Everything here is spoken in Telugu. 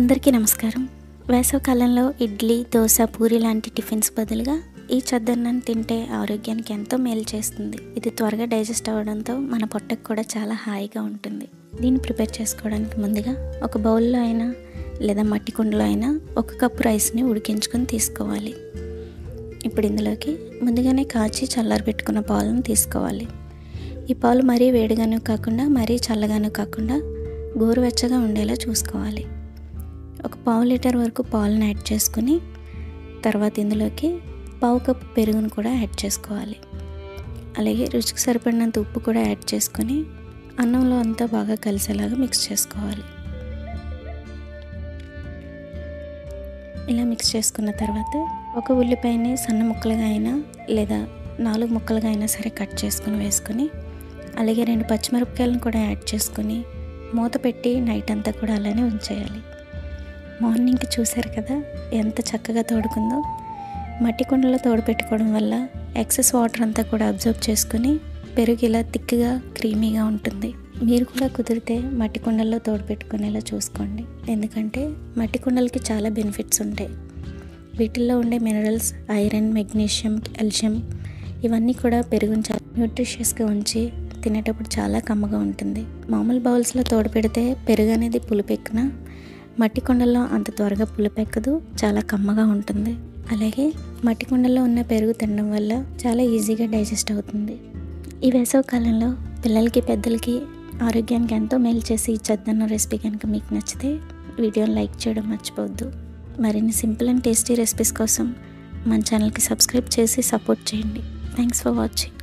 అందరికీ నమస్కారం. వేసవికాలంలో ఇడ్లీ, దోశ, పూరి లాంటి టిఫిన్స్ బదులుగా ఈ చద్దన్నం తింటే ఆరోగ్యానికి ఎంతో మేలు చేస్తుంది. ఇది త్వరగా డైజెస్ట్ అవ్వడంతో మన పొట్టకు కూడా చాలా హాయిగా ఉంటుంది. దీన్ని ప్రిపేర్ చేసుకోవడానికి ముందుగా ఒక బౌల్లో అయినా లేదా మట్టి కుండలో అయినా 1 కప్పు రైస్ని ఉడికించుకొని తీసుకోవాలి. ఇప్పుడు ఇందులోకి ముందుగానే కాచి చల్లారబెట్టుకున్న పాలను తీసుకోవాలి. ఈ పాలు మరీ వేడిగాను కాకుండా మరీ చల్లగాను కాకుండా గోరువెచ్చగా ఉండేలా చూసుకోవాలి. ఒక 1/2 లీటర్ వరకు పాలను యాడ్ చేసుకుని తర్వాత ఇందులోకి 1/2 కప్పు పెరుగును కూడా యాడ్ చేసుకోవాలి. అలాగే రుచికి సరిపడినంత ఉప్పు కూడా యాడ్ చేసుకొని అన్నంలో అంతా బాగా కలిసేలాగా మిక్స్ చేసుకోవాలి. ఇలా మిక్స్ చేసుకున్న తర్వాత ఒక ఉల్లిపాయని సన్న ముక్కలుగా అయినా లేదా 4 ముక్కలుగా అయినా సరే కట్ చేసుకుని వేసుకొని అలాగే 2 పచ్చిమిరపకాయలను కూడా యాడ్ చేసుకొని మూత పెట్టి నైట్ అంతా కూడా అలానే ఉంచేయాలి. మార్నింగ్కి చూసారు కదా ఎంత చక్కగా తోడుకుందో. మట్టి కుండలో తోడుపెట్టుకోవడం వల్ల ఎక్సెస్ వాటర్ అంతా కూడా అబ్జర్వ్ చేసుకుని పెరుగు ఇలా థిక్గా క్రీమీగా ఉంటుంది. మీరు కూడా కుదిరితే మట్టి కుండల్లో తోడుపెట్టుకునేలా చూసుకోండి. ఎందుకంటే మట్టి కుండలకి చాలా బెనిఫిట్స్ ఉంటాయి. వీటిల్లో ఉండే మినరల్స్ ఐరన్, మెగ్నీషియం, కాల్షియం ఇవన్నీ కూడా పెరుగుని చాలా న్యూట్రిషియస్గా ఉంచి తినేటప్పుడు చాలా కమ్మగా ఉంటుంది. మామూలు బౌల్స్లో తోడుపెడితే పెరుగు అనేది పులుపెక్కిన మట్టి కుండల్లో అంత త్వరగా పులుపెక్కదు, చాలా కమ్మగా ఉంటుంది. అలాగే మట్టి కుండల్లో ఉన్న పెరుగు తినడం వల్ల చాలా ఈజీగా డైజెస్ట్ అవుతుంది. ఈ వేసవి కాలంలో పిల్లలకి పెద్దలకి ఆరోగ్యానికి ఎంతో మేలు చేసి ఈ చద్దన్నం రెసిపీ కనుక మీకు నచ్చితే వీడియోని లైక్ చేయడం మర్చిపోవద్దు. మరిన్ని సింపుల్ అండ్ టేస్టీ రెసిపీస్ కోసం మన ఛానల్కి సబ్స్క్రైబ్ చేసి సపోర్ట్ చేయండి. Thanks for watching.